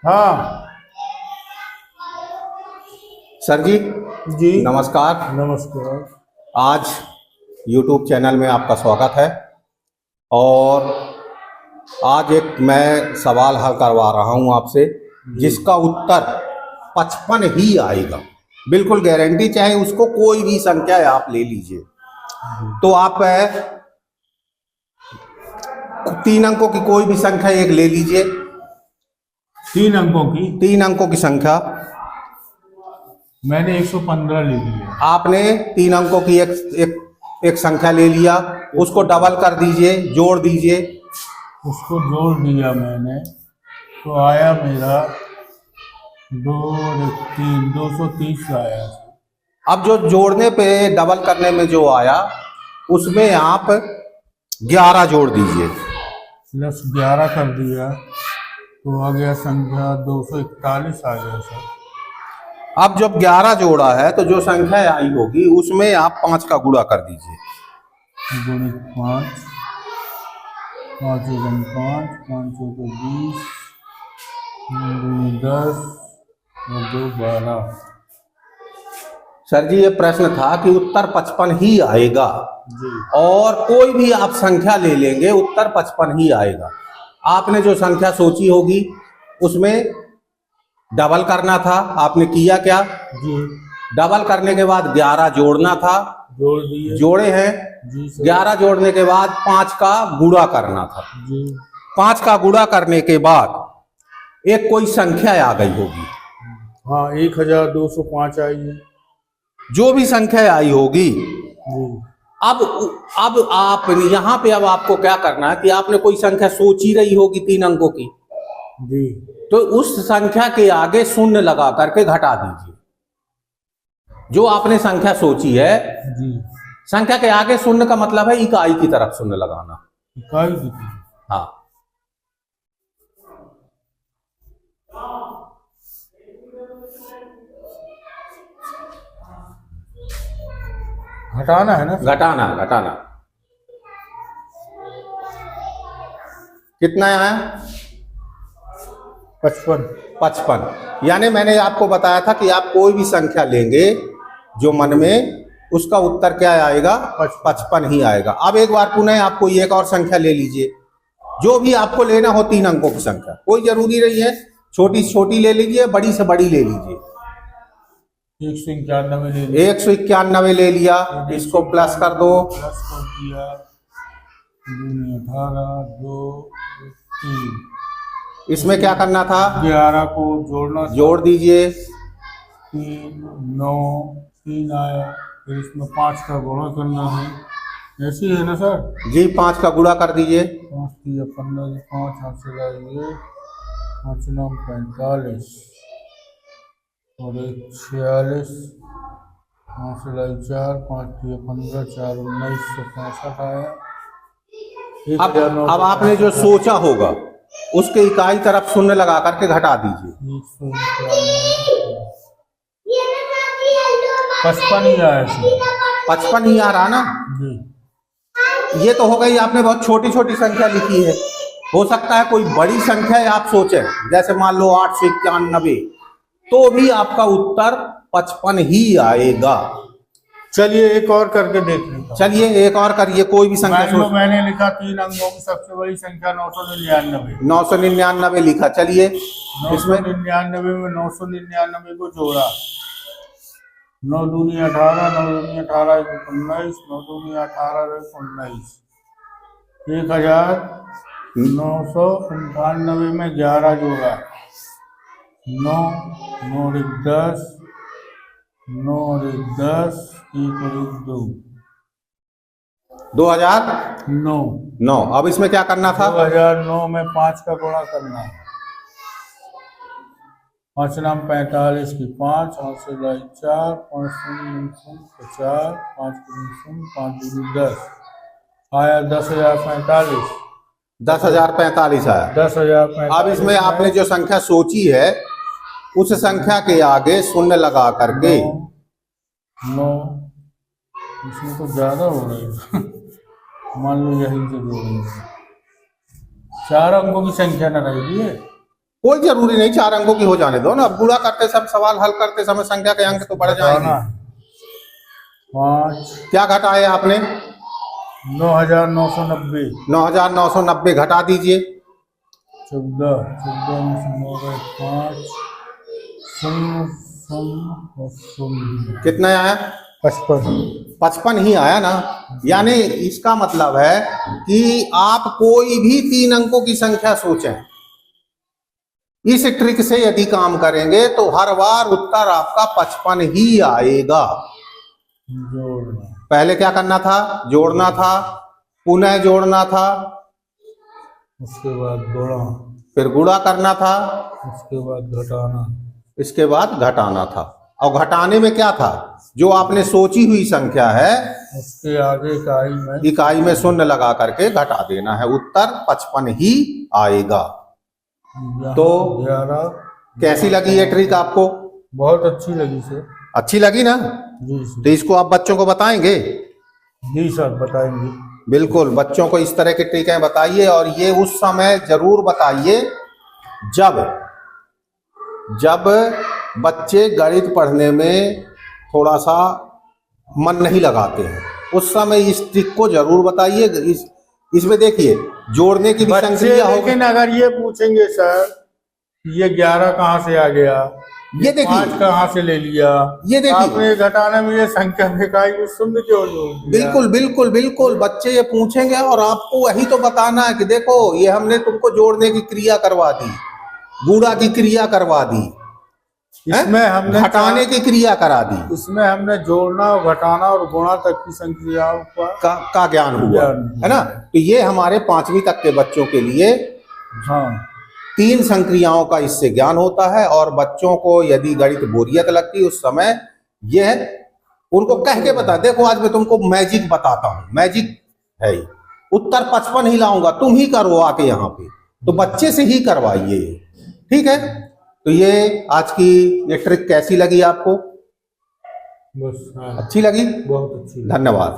हाँ सर जी। जी नमस्कार। नमस्कार। आज YouTube चैनल में आपका स्वागत है। और आज एक मैं सवाल हल करवा रहा हूं आपसे, जिसका उत्तर 55 ही आएगा। बिल्कुल गारंटी, चाहे उसको कोई भी संख्या है आप ले लीजिए। तो आप 3 अंकों की कोई भी संख्या एक ले लीजिए। 3 अंकों की 3 अंकों की संख्या मैंने 115 ले लिया। आपने 3 अंकों की एक संख्या ले लिया, उसको डबल कर दीजिए, जोड़ दीजिए। उसको जोड़ दिया मैंने तो आया मेरा 230 आया। अब जो जोड़ने पे डबल करने में जो आया, उसमें आप 11 जोड़ दीजिए। प्लस 11 कर दिया तो आ गया संख्या 241 आ गया सर। अब जब 11 जोड़ा है तो जो संख्या आई होगी उसमें आप 5 का गुणा कर दीजिए। गुणित 5, 5 गुणित 5, 5 को 20, 10 और 2 12। सर जी, ये प्रश्न था कि उत्तर 55 ही आएगा जी। और कोई भी आप संख्या ले लेंगे उत्तर 55 ही आएगा। आपने जो संख्या सोची होगी उसमें डबल करना था, आपने किया क्या? जी डबल करने के बाद 11 जोड़ना था, जोड़ दिए। जोड़े हैं। जी सर। 11 जोड़ने के बाद 5 का गुणा करना था। जी 5 का गुणा करने के बाद एक कोई संख्या आ गई होगी। हाँ 1205 आई है। जो भी संख्या आई होगी, जी अब आप यहाँ पे अब आपको क्या करना है कि आपने कोई संख्या सोची रही होगी 3 अंकों की, जी तो उस संख्या के आगे शून्य लगा करके घटा दीजिए। जो आपने संख्या सोची है, जी संख्या के आगे शून्य का मतलब है इकाई की तरफ शून्य लगाना। इकाई कितनी? हाँ, घटाना है ना? घटाना घटाना। कितना आया? 55। 55। यानी मैंने आपको बताया था कि आप कोई भी संख्या लेंगे जो मन में, उसका उत्तर क्या आएगा? 55 ही आएगा। अब एक बार पुनः आप कोई एक और संख्या ले लीजिए, जो भी आपको लेना हो 3 अंकों की संख्या, कोई जरूरी नहीं है, छोटी छोटी ले लीजिए, बड़ी से बड़ी ले लीजिए। 191 ले लिया। 191 ले लिया, इसको प्लस कर दो। प्लस कर दिया। 18, 2, 3। इसमें क्या करना था? 11 को जोड़ना था। जोड़ दीजिए। 3, 9, 3 आया। फिर इसमें 5 का गुणा करना है। ऐसे ही है ना सर? जी, 5 का गुणा कर दीजिए। 5 दिया 15, 5 हासिल आइए 5 9 45 और 1 46 हासिल आई 4, 5 दिया 15, 4 1965 आया। अब आपने जो सोचा होगा उसके इकाई तरफ शून्य लगा करके घटा दीजिए। 55 ही आया इसमें। 55 ही आ रहा ना? जी ये तो हो गई, आपने बहुत छोटी छोटी संख्या लिखी है। हो सकता है कोई बड़ी संख्या आप सोचें, जैसे मान लो 891, तो भी आपका उत्तर 55 ही आएगा। चलिए एक और करके देख लेता हूं। चलिए एक और करिए, कोई भी संख्या मैंने लिखा 3 अंकों की सबसे बड़ी संख्या 999। 999 लिखा। चलिए इसमें 999 में 999 को जोड़ा। 9 दूनी 18, 9 दूनी 18 19, 9 दूनी 18 19। 1999 में 11 जोड़ा। 9 9 और 1 10, 9 और 1 10, 1 और 1 2। 2009। अब इसमें क्या करना था? 2009 में 5 का गुणा करना है। 5 नाम 45 की 5 हासिल 4, 5 50, 5 5 10 आया 10,045। 10,045 आया। 10,045। अब इसमें आपने जो संख्या सोची है उस संख्या के आगे शून्य लगा करके 9 इसमें तो ज्यादा हो रही है। मान लो यही से जोड़ेंगे। 4 अंकों की संख्या न रहेगी है। कोई जरूरी नहीं 4 अंकों की हो जाने दो ना। अब गुणा करते सब सवाल हल करते समय संख्या के अंक तो बढ़ जाएंगे। 5 क्या घटाए आपने? 9,990 9,990 घटा दीजिए। 14 में से 9 गए 5 शून्य शून्य और शून्य कितना आया? 55 ही आया ना। यानी इसका मतलब है कि आप कोई भी 3 अंकों की संख्या सोचें, इस ट्रिक से यदि काम करेंगे तो हर बार उत्तर आपका 55 ही आएगा। जोड़ना, पहले क्या करना था? जोड़ना था, पुनः जोड़ना था, उसके बाद गुणा, फिर गुणा करना था, उसके बाद घटाना, इसके बाद घटाना था। और घटाने में क्या था? जो आपने सोची हुई संख्या है उसके आगे इकाई में शून्य लगा करके घटा देना है। उत्तर 55 ही आएगा। तो 11। कैसी लगी ये ट्रिक आपको? बहुत अच्छी लगी सर। अच्छी लगी ना? जी सर। तो इसको आप बच्चों को बताएंगे? जी सर बताएंगे। बिल्कुल, बच्चों को इस तरह की ट्रिकें बताइए। और ये उस समय जरूर बताइए जब बच्चे गणित पढ़ने में थोड़ा सा मन नहीं लगाते हैं, उस समय इस ट्रिक को जरूर बताइए। इसमें देखिए जोड़ने की भी संख्या होगी। लेकिन अगर ये पूछेंगे सर ये 11 कहाँ से आ गया, ये देखिए 5 कहाँ से ले लिया, ये देखिए आपने घटाने में ये संख्या इकाई में शून्य क्यों जोड़ दिया? बिल्कुल बिल्कुल बिल्कुल बच्चे ये पूछेंगे और आपको वही तो बताना है कि देखो ये हमने तुमको जोड़ने की क्रिया करवा दी, गुणा की क्रिया करवा दी, इसमें हमने घटाने की क्रिया करा दी, इसमें हमने जोड़ना और घटाना और गुणा तक की संख्याओं का ज्ञान हुआ, है ना। तो ये हमारे 5वीं तक के बच्चों के लिए हाँ 3 संक्रियाओं का इससे ज्ञान होता है। और बच्चों को यदि गणित बोरियत लगती उस समय यह उनको कह के बता, देखो आज मैं तुमको मैजिक बताता हूँ, मैजिक है ये, उत्तर 55 ही लाऊंगा, तुम ही करो आके यहाँ पे, तो बच्चे से ही करवाइए, ठीक है। तो ये आज की ये ट्रिक कैसी लगी आपको? बस हाँ। अच्छी लगी? बहुत अच्छी। धन्यवाद।